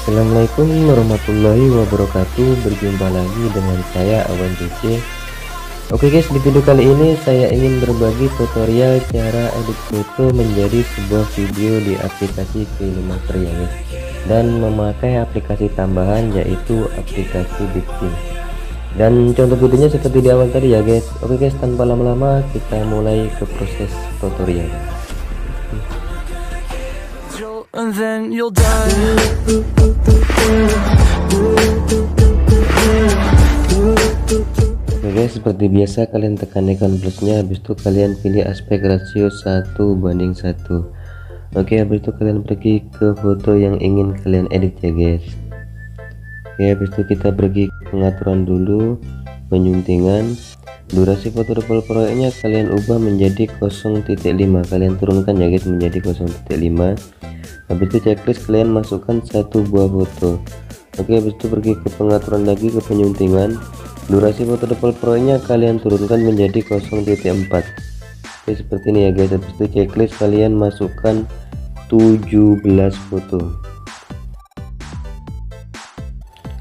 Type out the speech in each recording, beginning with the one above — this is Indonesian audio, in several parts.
Assalamualaikum warahmatullahi wabarakatuh. Berjumpa lagi dengan saya Awan DC. Oke guys, di video kali ini saya ingin berbagi tutorial cara edit foto menjadi sebuah video di aplikasi Filmmaker ya guys, dan memakai aplikasi tambahan yaitu aplikasi Bitkin. Dan contoh videonya seperti di awal tadi ya guys. Oke guys, tanpa lama-lama kita mulai ke proses tutorial. And then you'll die. Oke guys, seperti biasa kalian tekan icon plusnya, habis itu kalian pilih aspek rasio 1:1. Oke, habis itu kalian pergi ke foto yang ingin kalian edit ya guys. Oke, habis itu kita pergi ke pengaturan dulu, penyuntingan, durasi foto double proyeknya kalian ubah menjadi 0.5, kalian turunkan ya guys menjadi 0.5. Habis itu checklist kalian masukkan satu buah foto. Oke, habis itu pergi ke pengaturan lagi, ke penyuntingan, durasi foto double proyeknya kalian turunkan menjadi 0.4. Oke, seperti ini ya guys. Habis itu checklist kalian masukkan 17 foto.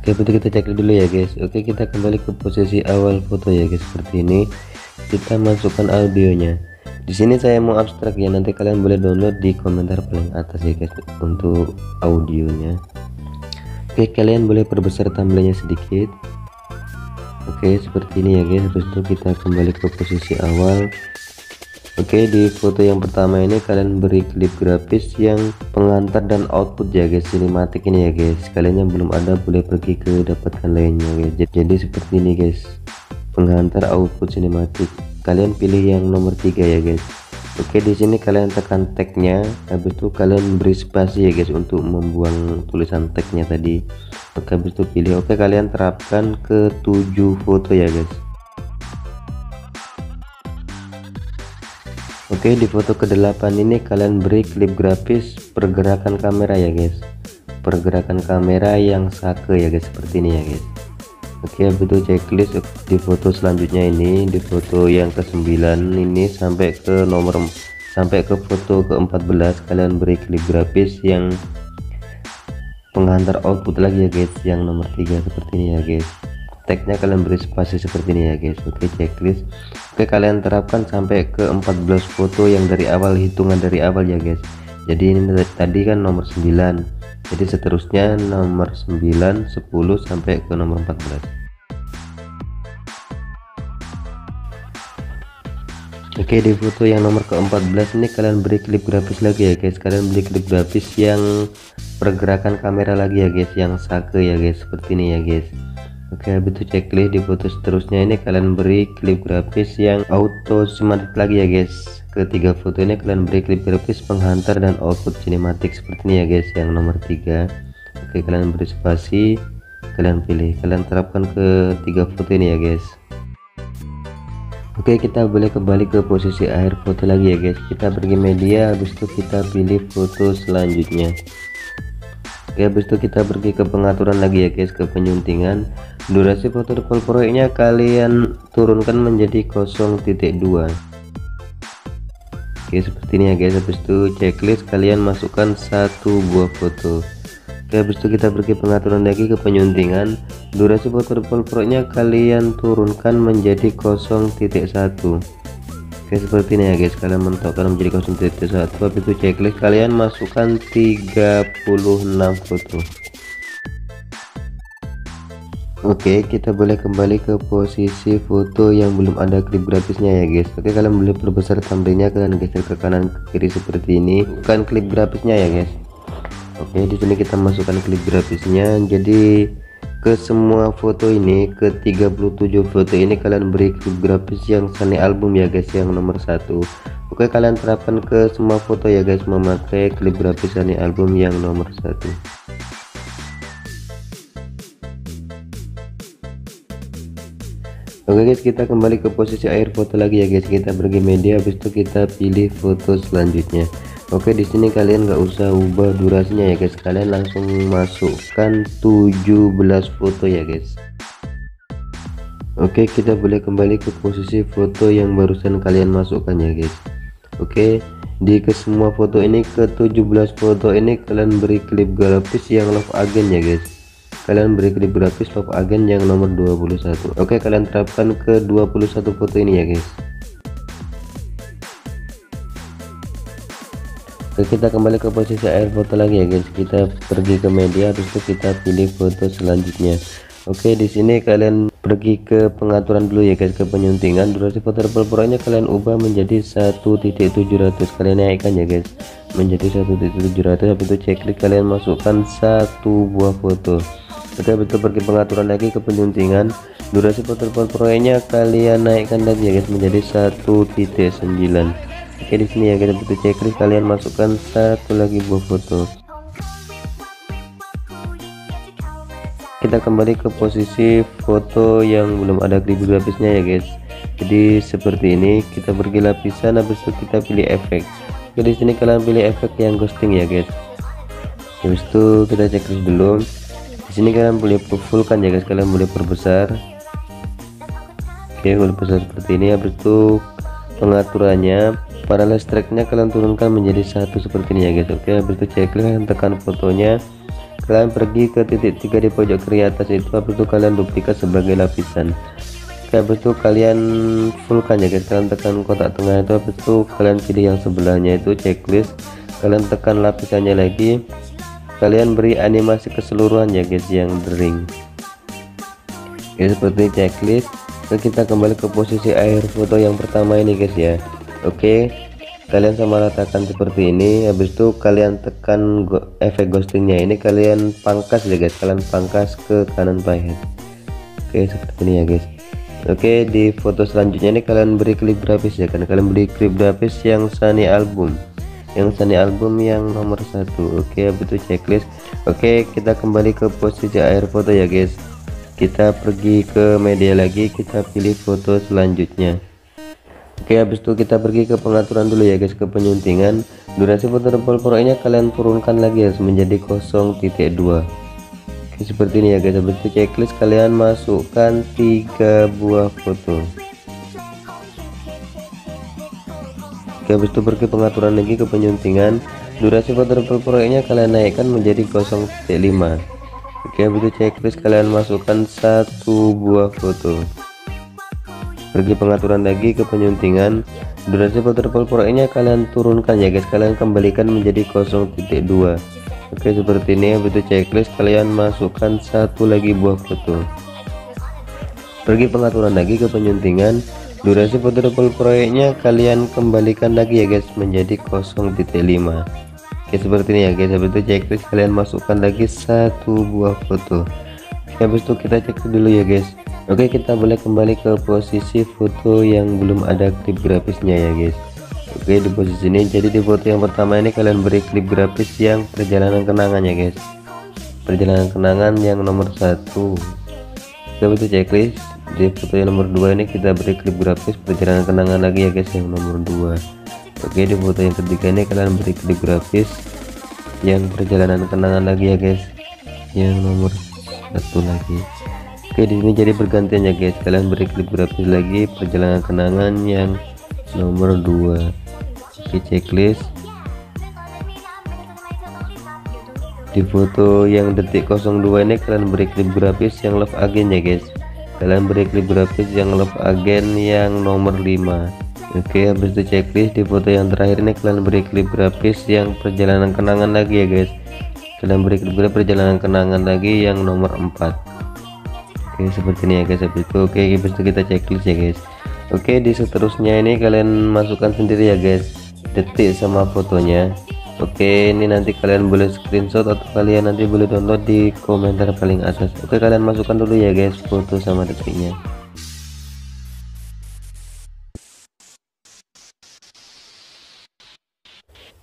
Oke, betul, kita cek dulu ya guys. Oke, kita kembali ke posisi awal foto ya guys. Seperti ini kita masukkan audionya. Di sini saya mau abstrak ya, nanti kalian boleh download di komentar paling atas ya guys untuk audionya. Oke, kalian boleh perbesar thumbnailnya sedikit. Oke, seperti ini ya guys. Habis itu kita kembali ke posisi awal. Oke, di foto yang pertama ini kalian beri klip grafis yang pengantar dan output ya guys, sinematik ini ya guys. Kalian yang belum ada boleh pergi ke dapatkan lainnya guys. Jadi seperti ini guys, pengantar output sinematik. Kalian pilih yang nomor 3 ya guys. Oke, di sini kalian tekan tagnya, habis itu kalian beri spasi ya guys untuk membuang tulisan tagnya tadi. Oke, habis itu pilih oke, kalian terapkan ke 7 foto ya guys. Oke, di foto ke-8 ini kalian beri klip grafis pergerakan kamera ya guys, pergerakan kamera yang sake ya guys, seperti ini ya guys. Oke, habis itu checklist di foto selanjutnya ini, di foto yang ke-9 ini sampai ke foto ke-14 kalian beri klip grafis yang penghantar output lagi ya guys, yang nomor 3 seperti ini ya guys. Tagnya kalian beri spasi seperti ini ya guys. Oke, checklist. Oke, kalian terapkan sampai ke 14 foto yang dari awal, hitungan dari awal ya guys. Jadi ini tadi kan nomor 9, jadi seterusnya nomor 9, 10 sampai ke nomor 14. Oke, di foto yang nomor ke-14 ini kalian beri klip grafis lagi ya guys. Kalian beri klip grafis yang pergerakan kamera lagi ya guys, yang sake ya guys, seperti ini ya guys. Oke, habis itu checklist di foto seterusnya ini kalian beri klip grafis yang auto sinematik lagi ya guys. Ketiga foto ini kalian beri klip grafis penghantar dan output sinematik seperti ini ya guys, yang nomor 3. Oke, kalian beri spasi, kalian pilih, kalian terapkan ke 3 foto ini ya guys. Oke, kita boleh kembali ke posisi akhir foto lagi ya guys. Kita pergi media, habis itu kita pilih foto selanjutnya. Oke, habis itu kita pergi ke pengaturan lagi ya guys, ke penyuntingan, durasi foto double proyeknya kalian turunkan menjadi 0.2. Oke, seperti ini ya guys. Habis itu checklist kalian masukkan satu buah foto. Oke, habis itu kita pergi pengaturan lagi ke penyuntingan, durasi foto double proyeknya kalian turunkan menjadi 0.1. Oke, seperti ini ya guys, kalian mentokkan menjadi 0.1. Habis itu checklist kalian masukkan 36 foto. Oke, kita boleh kembali ke posisi foto yang belum ada klip grafisnya ya guys. Oke, kalian boleh perbesar thumbnailnya, kalian geser ke kanan ke kiri seperti ini, bukan klip grafisnya ya guys. Oke, di sini kita masukkan klip grafisnya. Jadi ke semua foto ini, ke 37 foto ini kalian beri klip grafis yang Sunny album ya guys, yang nomor 1. Oke, kalian terapkan ke semua foto ya guys memakai klip grafis Sunny album yang nomor 1. Oke guys, kita kembali ke posisi akhir foto lagi ya guys. Kita pergi media, habis itu kita pilih foto selanjutnya. Oke, di sini kalian nggak usah ubah durasinya ya guys, kalian langsung masukkan 17 foto ya guys. Oke, kita boleh kembali ke posisi foto yang barusan kalian masukkan ya guys. Oke, Di ke semua foto ini, ke 17 foto ini kalian beri klip grafis yang love again ya guys. Kalian beri klip grafis love again yang nomor 21. Oke, kalian terapkan ke 21 foto ini ya guys. Oke, kita kembali ke posisi akhir foto lagi ya guys. Kita pergi ke media, habis itu kita pilih foto selanjutnya. Oke, di sini kalian pergi ke pengaturan dulu ya guys, ke penyuntingan. Durasi foto double pore-nya kalian ubah menjadi 1.700. Kalian naikkan ya guys menjadi 1.700. habis itu checklist, kalian masukkan satu buah foto. Oke, betul, pergi pengaturan lagi ke penyuntingan. Durasi foto double pore-nya kalian naikkan lagi ya guys menjadi 1.9. Oke, di sini ya kita butuh checklist, kalian masukkan satu lagi buah foto. Kita kembali ke posisi foto yang belum ada klip grafisnya ya guys. Jadi seperti ini, kita pergi lapisan, habis itu kita pilih efek. Oke, di sini kalian pilih efek yang ghosting ya guys. Habis itu kita checklist dulu. Di sini kalian boleh fullkan ya guys, kalian boleh perbesar. Oke, boleh besar seperti ini. Habis itu pengaturannya, parallel strike-nya kalian turunkan menjadi 1 seperti ini ya guys. Oke, habis itu checklist, kalian tekan fotonya, kalian pergi ke titik 3 di pojok kiri atas itu, habis itu kalian duplikat sebagai lapisan. Oke, habis itu kalian fullkan ya guys, kalian tekan kotak tengah itu, habis itu kalian pilih yang sebelahnya itu checklist, kalian tekan lapisannya lagi, kalian beri animasi keseluruhan ya guys yang dering. Oke, seperti checklist. Oke, kita kembali ke posisi akhir foto yang pertama ini guys ya. Oke, kalian sama ratakan seperti ini, habis itu kalian tekan efek ghostingnya ini, kalian pangkas ya guys, kalian pangkas ke kanan pahet. Oke, seperti ini ya guys. Oke, di foto selanjutnya ini kalian beri klip grafis ya kan, kalian beri klip grafis yang Sunny album, yang nomor 1. Oke, habis itu checklist. Oke, kita kembali ke posisi akhir foto ya guys. Kita pergi ke media lagi, kita pilih foto selanjutnya. Oke, habis itu kita pergi ke pengaturan dulu ya guys, ke penyuntingan. Durasi foto double pore-nya kalian turunkan lagi ya menjadi 0.2. Oke, seperti ini ya guys. Habis itu checklist, kalian masukkan 3 buah foto. Oke, habis itu pergi pengaturan lagi ke penyuntingan. Durasi foto double pore-nya kalian naikkan menjadi 0.5. Oke, habis itu checklist, kalian masukkan 1 buah foto. Pergi pengaturan lagi ke penyuntingan. Durasi foto double pore-nya kalian turunkan ya guys, kalian kembalikan menjadi 0.2. Oke, seperti ini. Habis itu checklist, kalian masukkan 1 lagi buah foto. Pergi pengaturan lagi ke penyuntingan. Durasi foto double pore-nya kalian kembalikan lagi ya guys menjadi 0.5. Oke, seperti ini ya guys. Habis itu checklist, kalian masukkan lagi 1 buah foto. Oke, habis itu kita cek dulu ya guys. Oke, kita boleh kembali ke posisi foto yang belum ada klip grafisnya ya guys. Oke, di posisi ini, jadi di foto yang pertama ini kalian beri klip grafis yang perjalanan kenangan ya guys, perjalanan kenangan yang nomor 1. Oke, habis itu checklist. Di foto yang nomor 2 ini kita beri klip grafis perjalanan kenangan lagi ya guys, yang nomor 2. Oke, di foto yang ketiga ini kalian beri klip grafis yang perjalanan kenangan lagi ya guys, yang nomor 1 lagi. Oke, di sini jadi bergantian ya guys, kalian beri klip grafis lagi perjalanan kenangan yang nomor 2. Oke, checklist. Di foto yang detik 02 ini kalian beri klip grafis yang love again ya guys, kalian beri klip grafis yang love again yang nomor 5. Oke, habis itu checklist. Di foto yang terakhir ini kalian beri klip grafis yang perjalanan kenangan lagi ya guys, kalian beri klip grafis perjalanan kenangan lagi yang nomor 4. Oke, seperti ini ya guys. Habis itu oke, habis itu kita checklist ya guys. Oke, di seterusnya ini kalian masukkan sendiri ya guys detik sama fotonya. Oke, ini nanti kalian boleh screenshot atau kalian nanti boleh download di komentar paling atas. Oke, kalian masukkan dulu ya guys foto sama detiknya.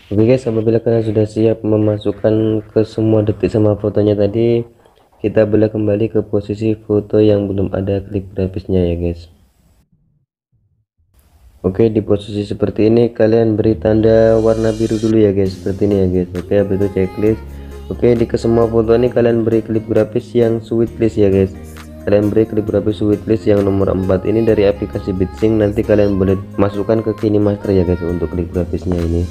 Oke guys, apabila kalian sudah siap memasukkan ke semua detik sama fotonya tadi, kita boleh kembali ke posisi foto yang belum ada klip grafisnya ya guys. Oke, di posisi seperti ini kalian beri tanda warna biru dulu ya guys, seperti ini ya guys. Oke, habis itu checklist. Oke, di ke semua foto ini kalian beri klip grafis yang sweet list ya guys, kalian beri klik grafis wishlist yang nomor 4 ini dari aplikasi Bitsync. Nanti kalian boleh masukkan ke KineMaster ya guys untuk klik grafisnya ini.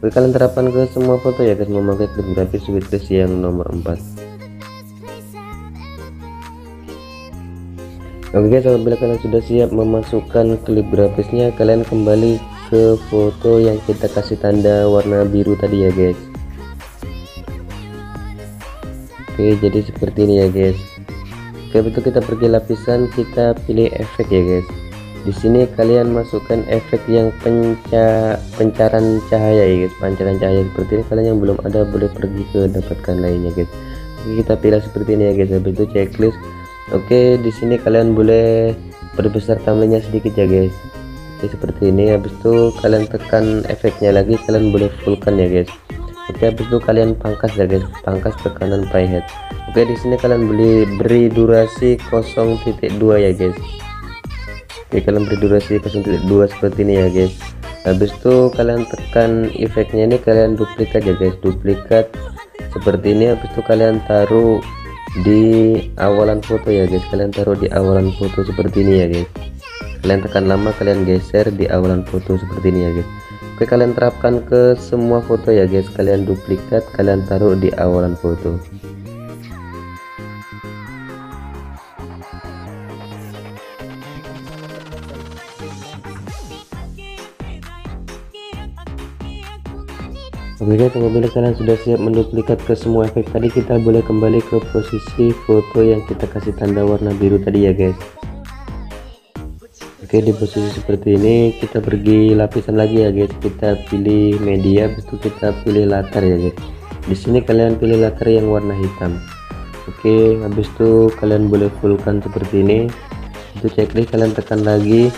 Oke, kalian terapkan ke semua foto ya guys memakai klik grafis wishlist yang nomor 4. Oke guys, apabila kalian sudah siap memasukkan klip grafisnya, kalian kembali ke foto yang kita kasih tanda warna biru tadi ya guys. Oke, jadi seperti ini ya guys. Oke, betul, kita pergi lapisan, kita pilih efek ya guys. Di sini kalian masukkan efek yang pencaran cahaya ya guys, pancaran cahaya seperti ini. Kalian yang belum ada boleh pergi ke dapatkan lainnya guys. Oke, kita pilih seperti ini ya guys. Habis itu checklist. Oke, di sini kalian boleh perbesar thumbnailnya sedikit ya guys. Oke, seperti ini. Habis itu kalian tekan efeknya lagi, kalian boleh fullkan ya guys. Oke, habis itu kalian pangkas ya guys, pangkas ke kanan playhead. Oke, di sini kalian beri durasi 0.2 ya guys. Oke, kalian beri durasi 0.2 seperti ini ya guys. Habis itu kalian tekan efeknya ini, kalian duplikat ya guys, duplikat seperti ini. Habis itu kalian taruh di awalan foto ya guys, kalian taruh di awalan foto seperti ini ya guys. Kalian tekan lama, kalian geser di awalan foto seperti ini ya guys. Oke, kalian terapkan ke semua foto ya guys, kalian duplikat, kalian taruh di awalan foto. Oke guys, apabila kalian sudah siap menduplikat ke semua efek tadi, kita boleh kembali ke posisi foto yang kita kasih tanda warna biru tadi ya guys. Oke, di posisi seperti ini kita pergi lapisan lagi ya guys, kita pilih media, habis itu kita pilih latar ya guys. Di sini kalian pilih latar yang warna hitam. Oke, habis itu kalian boleh fullkan seperti ini. Itu checklist, kalian tekan lagi,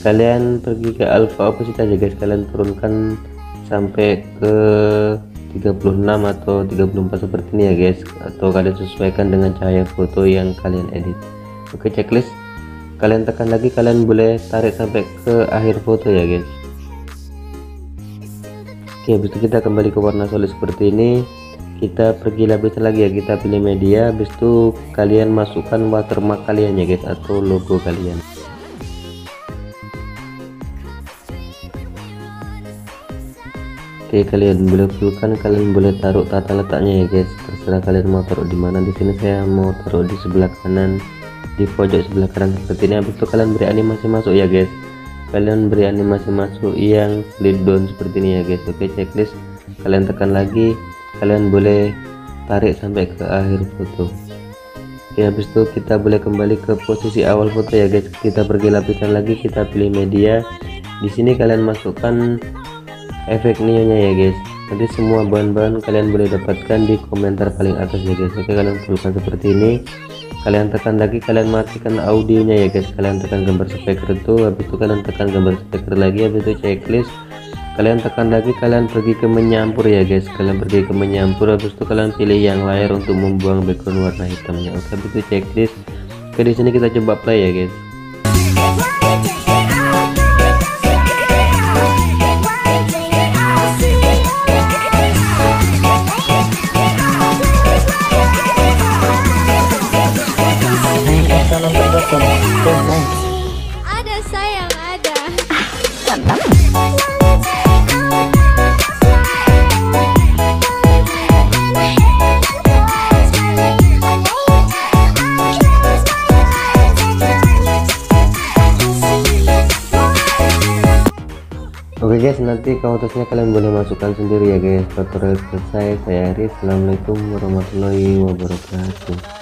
kalian pergi ke alpha opacity aja guys, kalian turunkan sampai ke 36 atau 34 seperti ini ya guys, atau kalian sesuaikan dengan cahaya foto yang kalian edit. Oke, checklist, kalian tekan lagi, kalian boleh tarik sampai ke akhir foto ya guys. Oke, habis itu kita kembali ke warna solid seperti ini, kita pergi lapisan lagi ya, kita pilih media, habis itu kalian masukkan watermark kalian ya guys, atau logo kalian. Oke, kalian boleh fullkan, kalian boleh taruh tata letaknya ya guys, terserah kalian mau taruh di mana. Di sini saya mau taruh di sebelah kanan, di pojok sebelah kanan seperti ini. Habis itu kalian beri animasi masuk ya guys, kalian beri animasi masuk yang slide down seperti ini ya guys. Oke, checklist, kalian tekan lagi, kalian boleh tarik sampai ke akhir foto. Oke, habis itu kita boleh kembali ke posisi awal foto ya guys, kita pergi lapisan lagi, kita pilih media. Di sini kalian masukkan efek neonnya ya guys. Nanti semua bahan-bahan kalian boleh dapatkan di komentar paling atas ya guys. Oke, kalian fullkan seperti ini, kalian tekan lagi, kalian matikan audionya ya guys, kalian tekan gambar speaker itu, habis itu kalian tekan gambar speaker lagi, habis itu checklist, kalian tekan lagi, kalian pergi ke menyampur ya guys, kalian pergi ke menyampur, habis itu kalian pilih yang layar untuk membuang background warna hitamnya. Oke, habis itu checklist. Oke, di sini kita coba play ya guys. Ada sayang, ada. Mantap. Oke guys, nanti kualitasnya kalian boleh masukkan sendiri ya guys. Tutorial selesai, saya Aris. Assalamualaikum warahmatullahi wabarakatuh.